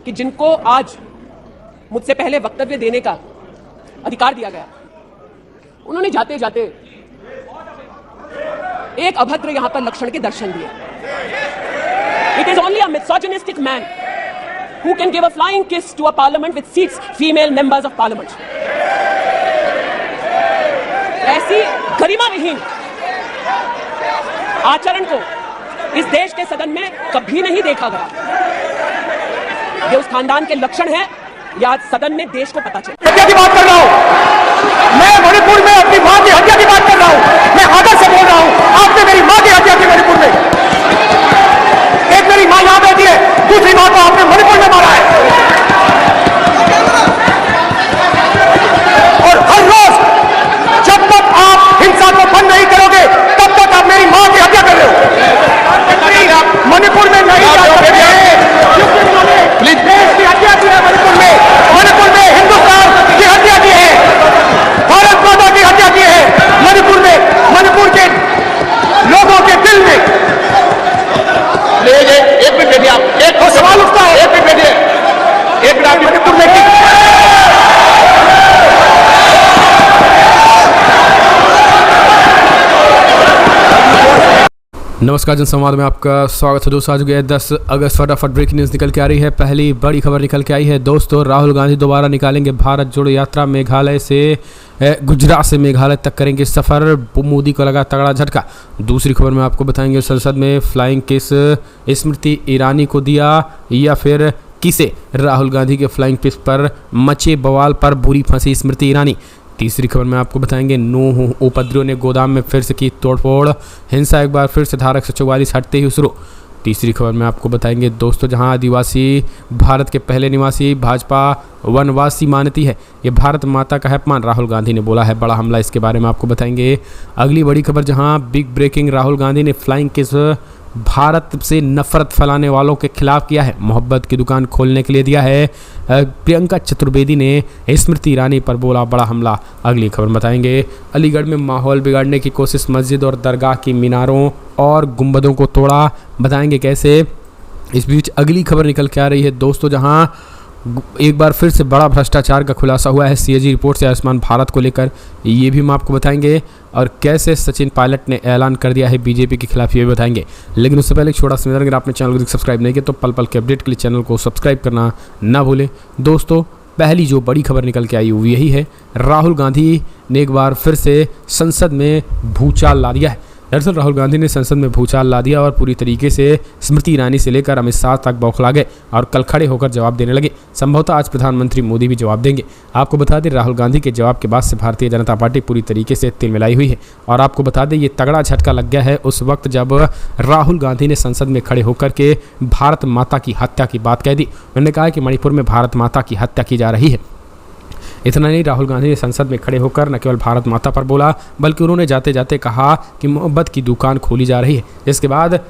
कि जिनको आज मुझसे पहले वक्तव्य देने का अधिकार दिया गया, उन्होंने जाते जाते एक अभद्र यहां पर लक्षण के दर्शन दिए। It is only a misogynistic man who can give a flying kiss to a parliament with seats female members of parliament. ऐसी गरिमा विहीन आचरण को इस देश के सदन में कभी नहीं देखा गया। ये उस खानदान के लक्षण है या आज सदन में देश को पता चले। हत्या की बात कर रहा हूं मैं, मणिपुर में अपनी मां की हत्या की बात कर रहा हूं मैं, आदर से बोल रहा हूं। आपने मेरी मां की हत्या की मणिपुर में। एक मेरी मां यहां बैठी है, दूसरी मां को आपने मणिपुर में मारा है। और हर रोज जब तक आप हिंसा को बंद नहीं करोगे तब तक आप मेरी मां की हत्या कर रहे हो। मणिपुर में नहीं जा सकते क्योंकि उन्होंने देश की हत्या की है। मणिपुर में हिंदुस्तान की हत्या की है, भारत माता की हत्या की है। मणिपुर में, मणिपुर के लोगों के दिल में एक मिनट बैठिए आप, एक सवाल उठता है। एक मिनट बैठिए, एक मिनट। आप मणिपुर में नमस्कार, जनसंवाद में आपका स्वागत है दोस्तों। आज गए 10 अगस्त फटाफट ब्रेकिंग न्यूज़ निकल के आ रही है। पहली बड़ी खबर निकल के आई है दोस्तों, राहुल गांधी दोबारा निकालेंगे भारत जोड़ो यात्रा। मेघालय से गुजरात से मेघालय तक करेंगे सफ़र, मोदी को लगा तगड़ा झटका। दूसरी खबर में आपको बताएंगे संसद में फ्लाइंग किस स्मृति ईरानी को दिया या फिर किसे। राहुल गांधी के फ्लाइंग किस पर मचे बवाल पर बुरी फंसी स्मृति ईरानी। तीसरी खबर में आपको बताएंगे नूह उपद्रवियों ने गोदाम में फिर से की तोड़फोड़, हिंसा एक बार फिर से धारा 144 हटते ही शुरू। तीसरी खबर में आपको बताएंगे दोस्तों, जहां आदिवासी भारत के पहले निवासी भाजपा वनवासी मानती है ये भारत माता का है अपमान, राहुल गांधी ने बोला है बड़ा हमला। इसके बारे में आपको बताएंगे अगली बड़ी खबर, जहां बिग ब्रेकिंग, राहुल गांधी ने फ्लाइंग किस भारत से नफरत फैलाने वालों के खिलाफ किया है, मोहब्बत की दुकान खोलने के लिए दिया है। प्रियंका चतुर्वेदी ने स्मृति ईरानी पर बोला बड़ा हमला। अगली खबर बताएंगे अलीगढ़ में माहौल बिगाड़ने की कोशिश, मस्जिद और दरगाह की मीनारों और गुंबदों को तोड़ा, बताएंगे कैसे। इस बीच अगली खबर निकल के आ रही है दोस्तों, जहां एक बार फिर से बड़ा भ्रष्टाचार का खुलासा हुआ है सीएजी रिपोर्ट से आयुष्मान भारत को लेकर, ये भी हम आपको बताएंगे। और कैसे सचिन पायलट ने ऐलान कर दिया है बीजेपी के खिलाफ, ये भी बताएंगे। लेकिन उससे पहले एक छोटा सा निवेदन, अगर आपने चैनल को सब्सक्राइब नहीं किया तो पल पल के अपडेट के लिए चैनल को सब्सक्राइब करना ना भूलें दोस्तों। पहली जो बड़ी खबर निकल के आई वो यही है, राहुल गांधी ने एक बार फिर से संसद में भूचाल ला दिया है। दरअसल राहुल गांधी ने संसद में भूचाल ला दिया और पूरी तरीके से स्मृति ईरानी से लेकर अमित शाह तक बौखला गए और कल खड़े होकर जवाब देने लगे। संभवतः आज प्रधानमंत्री मोदी भी जवाब देंगे। आपको बता दें राहुल गांधी के जवाब के बाद से भारतीय जनता पार्टी पूरी तरीके से तिलमिलाई हुई है। और आपको बता दें ये तगड़ा झटका लग गया है उस वक्त जब राहुल गांधी ने संसद में खड़े होकर के भारत माता की हत्या की बात कह दी। उन्होंने कहा कि मणिपुर में भारत माता की हत्या की जा रही है। इतना नहीं, राहुल गांधी ने संसद में खड़े होकर न केवल भारत माता पर बोला बल्कि उन्होंने जाते जाते कहा कि मोहब्बत की दुकान खोली जा रही है। इसके बाद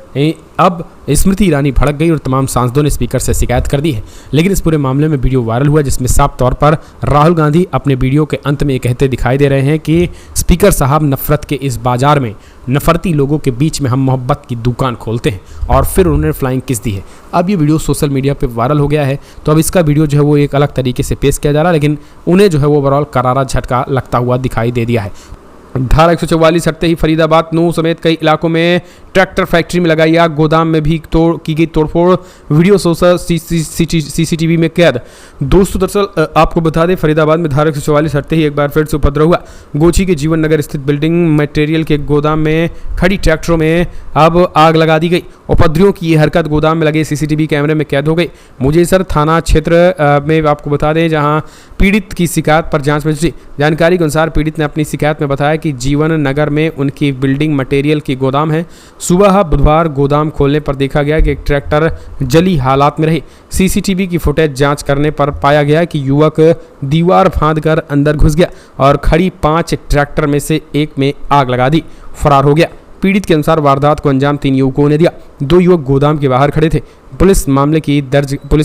अब स्मृति ईरानी भड़क गई और तमाम सांसदों ने स्पीकर से शिकायत कर दी है। लेकिन इस पूरे मामले में वीडियो वायरल हुआ जिसमें साफ तौर पर राहुल गांधी अपने वीडियो के अंत में ये कहते दिखाई दे रहे हैं कि स्पीकर साहब, नफरत के इस बाजार में नफरती लोगों के बीच में हम मोहब्बत की दुकान खोलते हैं। और फिर उन्होंने फ्लाइंग किस दी है। अब ये वीडियो सोशल मीडिया पे वायरल हो गया है, तो अब इसका वीडियो जो है वो एक अलग तरीके से पेश किया जा रहा है, लेकिन उन्हें जो है वो ओवरऑल करारा झटका लगता हुआ दिखाई दे दिया है। धारा 144 हटते ही फरीदाबाद, नूह समेत कई इलाकों में ट्रैक्टर फैक्ट्री में लगाई आग, गोदाम में भी की गई तोड़फोड़, वीडियो सोशल सीसीटीवी में कैद। दोस्तों दरअसल आपको बता दें फरीदाबाद में धारा 144 हटते ही एक बार फिर से उपद्रव हुआ। गोची के जीवन नगर स्थित बिल्डिंग मटेरियल के गोदाम में खड़ी ट्रैक्टरों में अब आग लगा दी गई। उपद्रवियों की ये हरकत गोदाम में लगे सीसीटीवी कैमरे में कैद हो गई। मुजेसर थाना क्षेत्र में आपको बता दें जहां पीड़ित की शिकायत पर जांच में जुटी। जानकारी के अनुसार पीड़ित ने अपनी शिकायत में बताया कि जीवन नगर में उनकी बिल्डिंग मटेरियल की गोदाम है। सुबह बुधवार गोदाम खोलने पर देखा गया कि एक ट्रैक्टर जली हालात में रही। सीसीटीवी की फुटेज जांच करने पर पाया गया कि युवक दीवार फांदकर अंदर घुस गया और खड़ी 5 ट्रैक्टर में से एक में आग लगा दी, फरार हो गया। पीड़ित के अनुसार वारदात को अंजाम 3 युवकों ने दिया। 2 युवक गोदाम के बाहर खड़े थे। पुलिस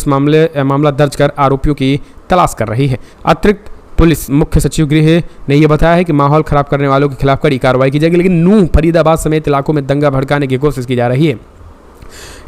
मामला दर्ज कर आरोपियों की तलाश कर रही है। अतिरिक्त पुलिस मुख्य सचिव गृह ने यह बताया है कि माहौल खराब करने वालों के खिलाफ कड़ी कार्रवाई की जाएगी। लेकिन नूह, फरीदाबाद समेत इलाकों में दंगा भड़काने की कोशिश की जा रही है।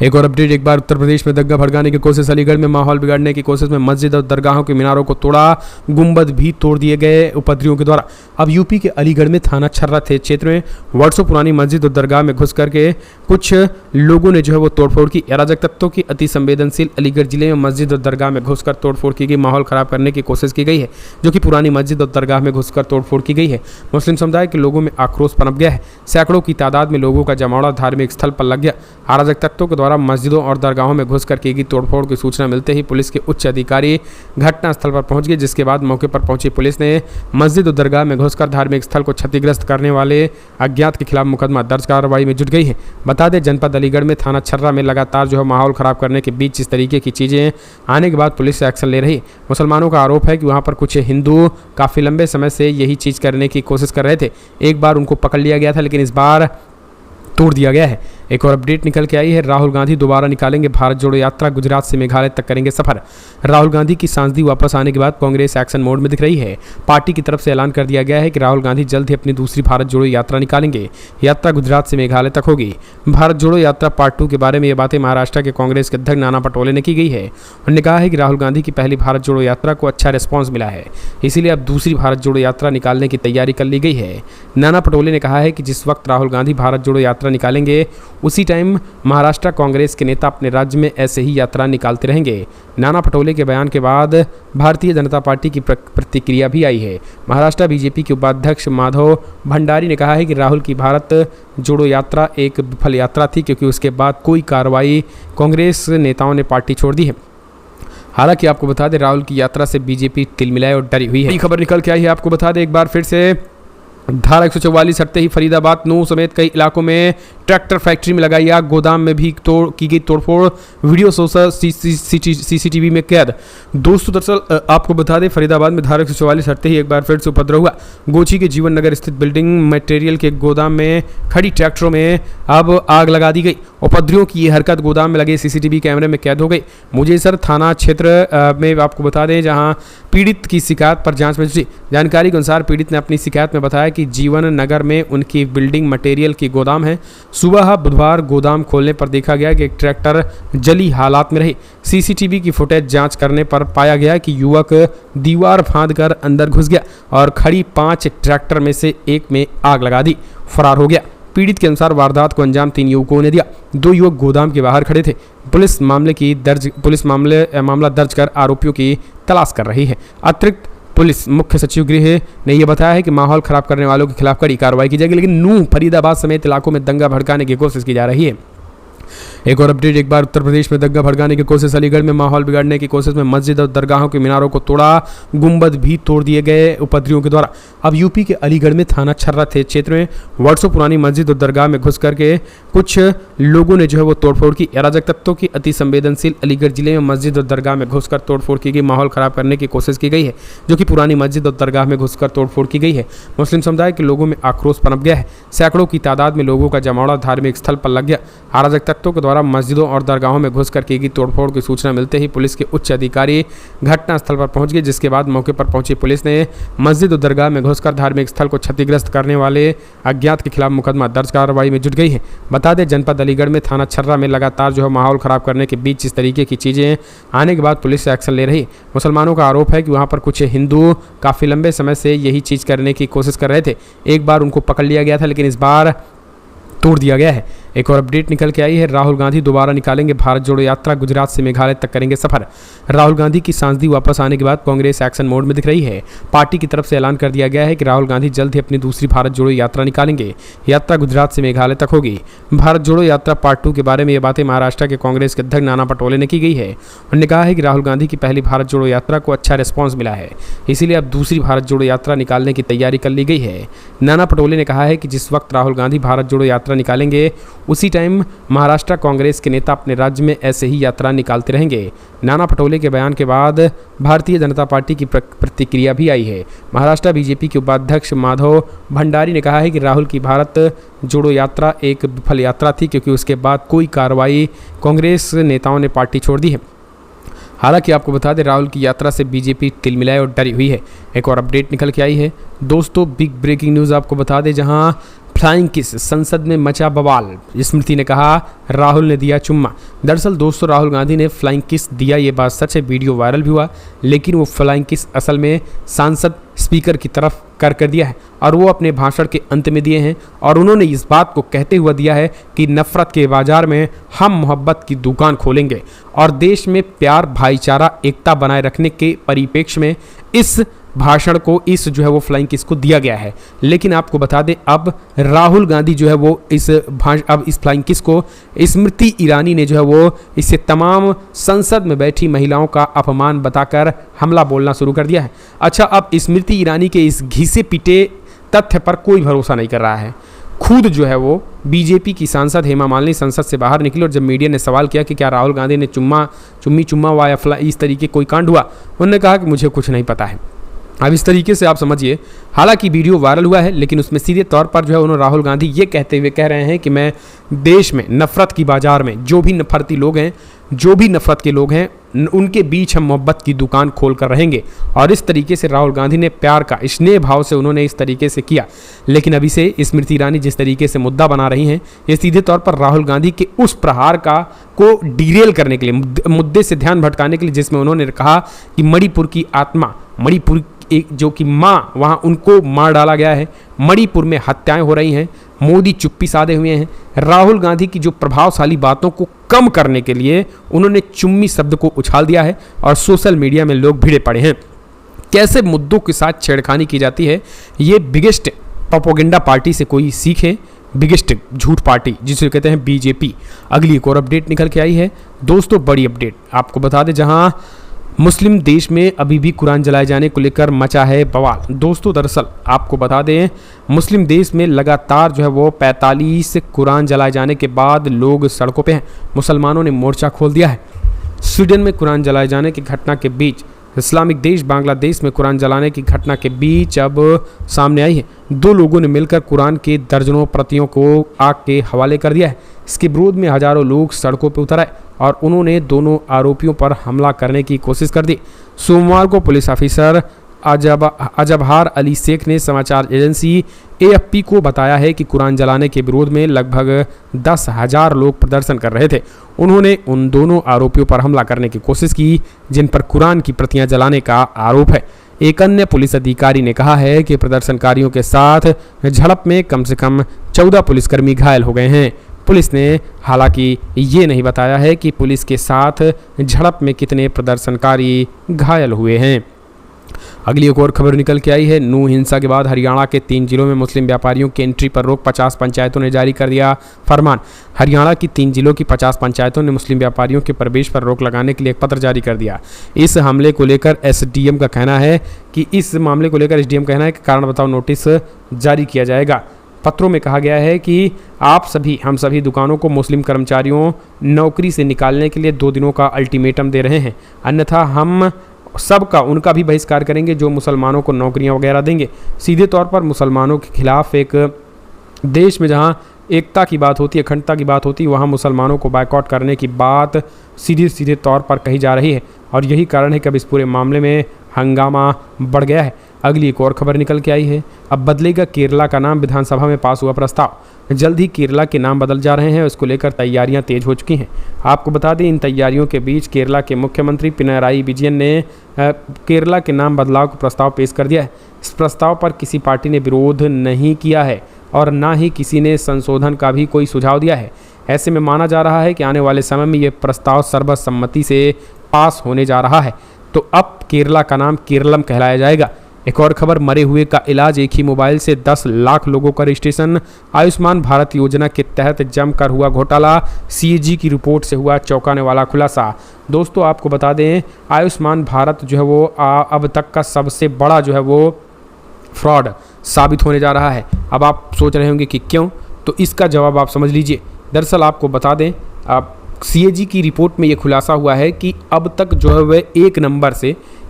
एक और अपडेट, एक बार उत्तर प्रदेश में दंगा भड़काने की कोशिश, अलीगढ़ में माहौल बिगाड़ने की कोशिश में मस्जिद और दरगाहों के मीनारों को तोड़ा, गुंबद भी तोड़ दिए गए उपद्रवियों के द्वारा। अब यूपी के अलीगढ़ में थाना छर्रा क्षेत्र में वर्षों पुरानी मस्जिद और दरगाह में घुस करके कुछ लोगों ने जो है वो तोड़फोड़ की। अराजक तत्वों की अति संवेदनशील अलीगढ़ जिले में मस्जिद और दरगाह में घुसकर तोड़फोड़ की गई, माहौल खराब करने की कोशिश की गई है, जो कि पुरानी मस्जिद और दरगाह में घुसकर तोड़फोड़ की गई है। मुस्लिम समुदाय के लोगों में आक्रोश पनप गया है। सैकड़ों की तादाद में लोगों का जमावड़ा धार्मिक स्थल पर लग गया। अराजक तत्वों के द्वारा मस्जिदों और दरगाहों में घुसकर की गई तोड़फोड़ की सूचना मिलते ही पुलिस के उच्च अधिकारी घटनास्थल पर पहुंच गए, जिसके बाद मौके पर पहुंची पुलिस ने मस्जिद और दरगाह में घुसकर धार्मिक स्थल को क्षतिग्रस्त करने वाले अज्ञात के खिलाफ मुकदमा दर्ज कार्रवाई में जुट गई है। बता दें, जनपद अलीगढ़ में थाना छर्रा में लगातार जो है माहौल खराब करने के बीच इस तरीके की चीजें आने के बाद पुलिस से एक्शन ले रही। मुसलमानों का आरोप है कि वहां पर कुछ हिंदू काफी लंबे समय से यही चीज करने की कोशिश कर रहे थे। एक बार उनको पकड़ लिया गया था, लेकिन इस बार तोड़ दिया गया है। एक और अपडेट निकल के आई है, राहुल गांधी दोबारा निकालेंगे भारत जोड़ो यात्रा, गुजरात से मेघालय तक करेंगे सफर। राहुल गांधी की सांसदी वापस आने के बाद कांग्रेस एक्शन मोड में दिख रही है। पार्टी की तरफ से ऐलान कर दिया गया है कि राहुल गांधी जल्द ही अपनी दूसरी भारत जोड़ो यात्रा निकालेंगे। यात्रा गुजरात से मेघालय तक होगी। भारत जोड़ो यात्रा पार्ट 2 के बारे में ये बातें महाराष्ट्र के कांग्रेस के अध्यक्ष नाना पटोले ने की गई है। उन्होंने कहा है कि राहुल गांधी की पहली भारत जोड़ो यात्रा को अच्छा रिस्पॉन्स मिला है, इसीलिए अब दूसरी भारत जोड़ो यात्रा निकालने की तैयारी कर ली गई है। नाना पटोले ने कहा है कि जिस वक्त राहुल गांधी भारत जोड़ो यात्रा निकालेंगे, उसी टाइम महाराष्ट्र कांग्रेस के नेता अपने राज्य में ऐसे ही यात्रा निकालते रहेंगे। नाना पटोले के बयान के बाद भारतीय जनता पार्टी की प्रतिक्रिया भी आई है। महाराष्ट्र बीजेपी के उपाध्यक्ष माधव भंडारी ने कहा है कि राहुल की भारत जोड़ो यात्रा एक विफल यात्रा थी, क्योंकि उसके बाद कोई कार्रवाई कांग्रेस नेताओं ने पार्टी छोड़ दी है। हालांकि आपको बता दें, राहुल की यात्रा से बीजेपी तिलमिलाए और डरी हुई है। खबर निकल के आई है, आपको बता दें एक बार फिर से, धारा 144 हटते ही फरीदाबाद, नूह समेत कई इलाकों में ट्रैक्टर फैक्ट्री में लगाई आग, गोदाम में भी की गई तोड़फोड़, वीडियो सोशल सीसीटीवी में कैद। दोस्तों दरअसल आपको बता दें, फरीदाबाद में धारा 144 हटते ही एक बार फिर से उपद्रव हुआ। गोची के जीवन नगर स्थित बिल्डिंग मटेरियल के गोदाम में खड़ी ट्रैक्टरों में अब आग लगा दी गई। उपद्रवियों की ये हरकत गोदाम में लगे सीसीटीवी कैमरे में कैद हो गई। मुजेसर थाना क्षेत्र में आपको बता दें, जहां पीड़ित की शिकायत पर जांच में जुटी। जानकारी के अनुसार पीड़ित ने अपनी शिकायत में बताया कि जीवन नगर में उनकी बिल्डिंग मटेरियल की गोदाम है। सुबह बुधवार गोदाम खोलने पर देखा गया कि एक ट्रैक्टर जली हालात में रही। सीसीटीवी की फुटेज जांच करने पर पाया गया कि युवक दीवार फांदकर अंदर घुस गया और खड़ी 5 ट्रैक्टर में से एक में आग लगा दी, फरार हो गया। पीड़ित के अनुसार वारदात को अंजाम 3 युवकों ने दिया। 2 युवक गोदाम के बाहर खड़े थे। पुलिस मामला दर्ज कर आरोपियों की तलाश कर रही है। अतिरिक्त पुलिस मुख्य सचिव गृह ने यह बताया है कि माहौल खराब करने वालों के खिलाफ कड़ी कार्रवाई की जाएगी, लेकिन नूह, फरीदाबाद समेत इलाकों में दंगा भड़काने की कोशिश की जा रही है। एक और अपडेट, एक बार उत्तर प्रदेश में दंगा भड़काने की कोशिश, अलीगढ़ में माहौल बिगाड़ने की कोशिश में मस्जिद और दरगाहों के मीनारों को तोड़ा, गुंबद भी तोड़ दिए गए उपद्रवियों के द्वारा। अब यूपी के अलीगढ़ में थाना छर्रा क्षेत्र में वर्षों पुरानी मस्जिद और दरगाह में घुस करके कुछ लोगों ने जो है वो तोड़फोड़ की। अराजक तत्वों की अति संवेदनशील अलीगढ़ जिले में मस्जिद और दरगाह में घुसकर तोड़फोड़ की गई, माहौल खराब करने की कोशिश की गई है, जो कि पुरानी मस्जिद और दरगाह में घुसकर तोड़फोड़ की गई है। मुस्लिम समुदाय के लोगों में आक्रोश पनप गया है। सैकड़ों की तादाद में लोगों का जमावड़ा धार्मिक स्थल पर लग गया। अराजक तत्वों के द्वारा मस्जिदों और दरगाहों में घुसकर की गई तोड़फोड़ की सूचना मिलते ही पुलिस के उच्च अधिकारी घटनास्थल पर पहुंच गए, जिसके बाद मौके पर पहुंची पुलिस ने मस्जिद और दरगाह में घुसकर धार्मिक स्थल को क्षतिग्रस्त करने वाले अज्ञात के खिलाफ मुकदमा दर्ज कार्रवाई में जुट गई है। बता दें, जनपद अलीगढ़ में थाना छर्रा में लगातार जो है माहौल खराब करने के बीच इस तरीके की चीजें आने के बाद पुलिस से एक्शन ले रही। मुसलमानों का आरोप है कि वहां पर कुछ हिंदू काफी लंबे समय से यही चीज करने की कोशिश कर रहे थे। एक बार उनको पकड़ लिया गया था, लेकिन इस बार तोड़ दिया गया है। एक और अपडेट निकल के आई है, राहुल गांधी दोबारा निकालेंगे भारत जोड़ो यात्रा, गुजरात से मेघालय तक करेंगे सफर। राहुल गांधी की सांसदी वापस आने के बाद कांग्रेस एक्शन मोड में दिख रही है। पार्टी की तरफ से ऐलान कर दिया गया है कि राहुल गांधी जल्द ही अपनी दूसरी भारत जोड़ो यात्रा निकालेंगे। यात्रा गुजरात से मेघालय तक होगी। भारत जोड़ो यात्रा पार्ट 2 के बारे में ये बातें महाराष्ट्र के कांग्रेस के अध्यक्ष नाना पटोले ने की गई है। उन्होंने कहा है कि राहुल गांधी की पहली भारत जोड़ो यात्रा को अच्छा रिस्पॉन्स मिला है, इसीलिए अब दूसरी भारत जोड़ो यात्रा निकालने की तैयारी कर ली गई है। नाना पटोले ने कहा है कि जिस वक्त राहुल गांधी भारत जोड़ो यात्रा निकालेंगे, उसी टाइम महाराष्ट्र कांग्रेस के नेता अपने राज्य में ऐसे ही यात्रा निकालते रहेंगे। नाना पटोले के बयान के बाद भारतीय जनता पार्टी की प्रतिक्रिया भी आई है। महाराष्ट्र बीजेपी के उपाध्यक्ष माधव भंडारी ने कहा है कि राहुल की भारत जोड़ो यात्रा एक विफल यात्रा थी, क्योंकि उसके बाद कोई कार्रवाई कांग्रेस नेताओं ने पार्टी छोड़ दी है। हालांकि आपको बता दें, राहुल की यात्रा से बीजेपी तिलमिलाए और डरी हुई है। एक और अपडेट निकल के आई है दोस्तों, बिग ब्रेकिंग न्यूज़ आपको बता दें, जहां फ्लाइंग किस, संसद में मचा बवाल, स्मृति ने कहा राहुल ने दिया चुम्मा। दरअसल दोस्तों राहुल गांधी ने फ्लाइंग किस दिया, ये बात सच है, वीडियो वायरल भी हुआ, लेकिन वो फ्लाइंग किस असल में सांसद स्पीकर की तरफ कर दिया है और वो अपने भाषण के अंत में दिए हैं और उन्होंने इस बात को कहते हुए दिया है कि नफरत के बाजार में हम मोहब्बत की दुकान खोलेंगे और देश में प्यार, भाईचारा, एकता बनाए रखने के परिप्रेक्ष्य में इस भाषण को, इस जो है वो फ्लाइंग किस को दिया गया है। लेकिन आपको बता दें अब राहुल गांधी जो है वो अब इस फ्लाइंग किस को स्मृति ईरानी ने जो है वो इसे तमाम संसद में बैठी महिलाओं का अपमान बताकर हमला बोलना शुरू कर दिया है। अच्छा, अब स्मृति ईरानी के इस घिसे पिटे तथ्य पर कोई भरोसा नहीं कर रहा है। खुद जो है वो बीजेपी की सांसद हेमा मालिनी संसद से बाहर निकली और जब मीडिया ने सवाल किया कि क्या राहुल गांधी ने चुम्मा हुआ या इस तरीके कोई कांड हुआ, उन्होंने कहा कि मुझे कुछ नहीं पता है। अब इस तरीके से आप समझिए, हालांकि वीडियो वायरल हुआ है लेकिन उसमें सीधे तौर पर जो है उन्होंने राहुल गांधी ये कहते हुए कह रहे हैं कि मैं देश में नफरत की बाजार में जो भी नफरती लोग हैं, जो भी नफरत के लोग हैं, उनके बीच हम मोहब्बत की दुकान खोल कर रहेंगे। और इस तरीके से राहुल गांधी ने प्यार का स्नेह भाव से उन्होंने इस तरीके से किया। लेकिन अभी से स्मृति ईरानी जिस तरीके से मुद्दा बना रही हैं, ये सीधे तौर पर राहुल गांधी के उस प्रहार को डिरेल करने के लिए, मुद्दे से ध्यान भटकाने के लिए, जिसमें उन्होंने कहा कि मणिपुर की आत्मा, मणिपुर एक जो कि माँ, वहाँ उनको मार डाला गया है, मणिपुर में हत्याएं हो रही हैं, मोदी चुप्पी साधे हुए हैं। राहुल गांधी की जो प्रभावशाली बातों को कम करने के लिए उन्होंने चुम्मी शब्द को उछाल दिया है और सोशल मीडिया में लोग भिड़े पड़े हैं। कैसे मुद्दों के साथ छेड़खानी की जाती है, ये बिगेस्ट प्रोपेगेंडा पार्टी से कोई सीखे, बिगेस्ट झूठ पार्टी जिसे कहते हैं बीजेपी। अगली एक और अपडेट निकल के आई है दोस्तों, बड़ी अपडेट आपको बता दें, जहां मुस्लिम देश में अभी भी कुरान जलाए जाने को लेकर मचा है बवाल। दोस्तों दरअसल आपको बता दें, मुस्लिम देश में लगातार जो है वो 45 कुरान जलाए जाने के बाद लोग सड़कों पे हैं। मुसलमानों ने मोर्चा खोल दिया है। स्वीडन में कुरान जलाए जाने की घटना के बीच, इस्लामिक देश बांग्लादेश में कुरान जलाने की घटना के बीच अब सामने आई है। दो लोगों ने मिलकर कुरान के दर्जनों प्रतियों को आग के हवाले कर दिया है। इसके विरोध में हजारों लोग सड़कों पर उतर आए और उन्होंने दोनों आरोपियों पर हमला करने की कोशिश कर दी। सोमवार को पुलिस ऑफिसर अजबहार अली शेख ने समाचार एजेंसी AFP को बताया है कि कुरान जलाने के विरोध में लगभग 10,000 लोग प्रदर्शन कर रहे थे। उन्होंने उन दोनों आरोपियों पर हमला करने की कोशिश की जिन पर कुरान की प्रतियां जलाने का आरोप है। एक अन्य पुलिस अधिकारी ने कहा है कि प्रदर्शनकारियों के साथ झड़प में कम से कम 14 पुलिसकर्मी घायल हो गए हैं। पुलिस ने हालांकि ये नहीं बताया है कि पुलिस के साथ झड़प में कितने प्रदर्शनकारी घायल हुए हैं। अगली एक और खबर निकल के आई है। नू हिंसा के बाद हरियाणा के 3 जिलों में मुस्लिम व्यापारियों की एंट्री पर रोक, 50 पंचायतों ने जारी कर दिया फरमान। हरियाणा की 3 जिलों की 50 पंचायतों ने मुस्लिम व्यापारियों के प्रवेश पर रोक लगाने के लिए एक पत्र जारी कर दिया। इस हमले को लेकर SDM का कहना है कि कारण बताओ नोटिस जारी किया जाएगा। पत्रों में कहा गया है कि हम सभी दुकानों को मुस्लिम कर्मचारियों नौकरी से निकालने के लिए 2 दिनों का अल्टीमेटम दे रहे हैं, अन्यथा हम सबका उनका भी बहिष्कार करेंगे जो मुसलमानों को नौकरियां वगैरह देंगे। सीधे तौर पर मुसलमानों के खिलाफ एक देश में जहां एकता की बात होती है, अखंडता की बात होती है, वहां मुसलमानों को बायकॉट करने की बात सीधे तौर पर कही जा रही है और यही कारण है कि अब इस पूरे मामले में हंगामा बढ़ गया है। अगली एक और खबर निकल के आई है। अब बदलेगा केरला का नाम, विधानसभा में पास हुआ प्रस्ताव। जल्द ही केरला के नाम बदल जा रहे हैं, इसको लेकर तैयारियां तेज हो चुकी हैं। आपको बता दें, इन तैयारियों के बीच केरला के मुख्यमंत्री पिनराई विजयन ने केरला के नाम बदलाव का प्रस्ताव पेश कर दिया है। इस प्रस्ताव पर किसी पार्टी ने विरोध नहीं किया है और ना ही किसी ने संशोधन का भी कोई सुझाव दिया है। ऐसे में माना जा रहा है कि आने वाले समय में ये प्रस्ताव सर्वसम्मति से पास होने जा रहा है, तो अब केरला का नाम केरलम कहलाया जाएगा। एक और खबर, मरे हुए का इलाज, एक ही मोबाइल से 10 लाख लोगों का रजिस्ट्रेशन। आयुष्मान भारत योजना के तहत जमकर हुआ घोटाला, CAG की रिपोर्ट से हुआ चौंकाने वाला खुलासा। दोस्तों आपको बता दें, आयुष्मान भारत जो है वो अब तक का सबसे बड़ा जो है वो फ्रॉड साबित होने जा रहा है। अब आप सोच रहे होंगे कि क्यों, तो इसका जवाब आप समझ लीजिए। दरअसल आपको बता दें, CAG की रिपोर्ट में ये खुलासा हुआ है कि अब तक जो है वह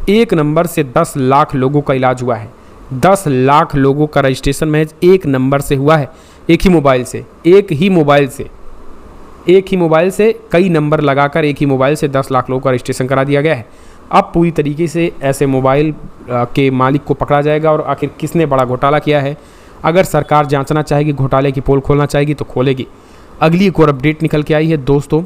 एक नंबर से 10 लाख लोगों का इलाज हुआ है। 10 लाख लोगों का रजिस्ट्रेशन महज एक नंबर से हुआ है, एक ही मोबाइल से कई नंबर लगाकर एक ही मोबाइल से 10 लाख लोगों का रजिस्ट्रेशन करा दिया गया है। अब पूरी तरीके से ऐसे मोबाइल के मालिक को पकड़ा जाएगा और आखिर किसने बड़ा घोटाला किया है अगर सरकार जांचना चाहेगी, घोटाले की पोल खोलना चाहेगी तो खोलेगी। अगली एक और अपडेट निकल के आई है दोस्तों,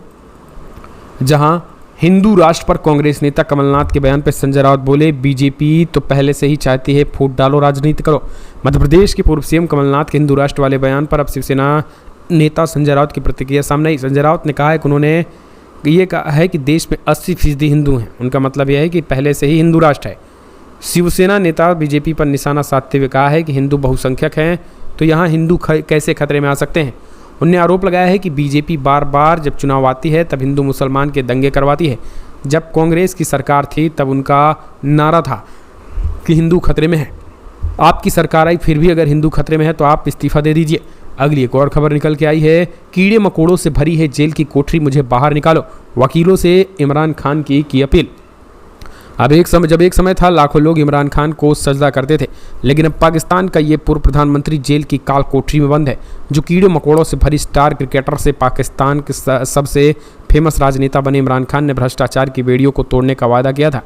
जहां हिंदू राष्ट्र पर कांग्रेस नेता कमलनाथ के बयान पर संजय राउत बोले, बीजेपी तो पहले से ही चाहती है फूट डालो राजनीति करो। मध्य प्रदेश के पूर्व सीएम कमलनाथ के हिंदू राष्ट्र वाले बयान पर अब शिवसेना नेता संजय राउत की प्रतिक्रिया सामने आई। संजय राउत ने कहा है कि उन्होंने ये कहा है कि देश में 80% हिंदू हैं। उनका मतलब यह है कि पहले से ही हिंदू राष्ट्र है। शिवसेना नेता बीजेपी पर निशाना साधते हुए कहा है कि हिंदू बहुसंख्यक हैं तो यहाँ हिंदू कैसे खतरे में आ सकते हैं। उन्होंने आरोप लगाया है कि बीजेपी बार बार जब चुनाव आती है तब हिंदू मुसलमान के दंगे करवाती है। जब कांग्रेस की सरकार थी तब उनका नारा था कि हिंदू खतरे में है। आपकी सरकार आई फिर भी अगर हिंदू खतरे में है तो आप इस्तीफा दे दीजिए। अगली एक और खबर निकल के आई है, कीड़े मकोड़ों से भरी है जेल की कोठरी, मुझे बाहर निकालो, वकीलों से इमरान खान की अपील। अब जब एक समय था लाखों लोग इमरान खान को सजदा करते थे, लेकिन अब पाकिस्तान का ये पूर्व प्रधानमंत्री जेल की काल कोठरी में बंद है। जो कीड़े मकोड़ों से भरी स्टार क्रिकेटर से पाकिस्तान के सबसे फेमस राजनेता बने इमरान खान ने भ्रष्टाचार की बेड़ियों को तोड़ने का वादा किया था,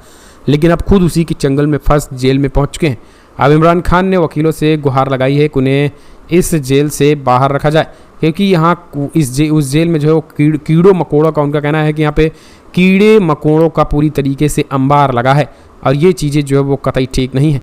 लेकिन अब खुद उसी की चंगल में फंस जेल में पहुंच चुके हैं। अब इमरान खान ने वकीलों से गुहार लगाई है कि उन्हें इस जेल से बाहर रखा जाए, क्योंकि यहाँ उस जेल में जो है कीड़ों मकोड़ों का, उनका कहना है कि यहाँ पे कीड़े मकोड़ों का पूरी तरीके से अंबार लगा है और ये चीज़ें जो है वो कतई ठीक नहीं है।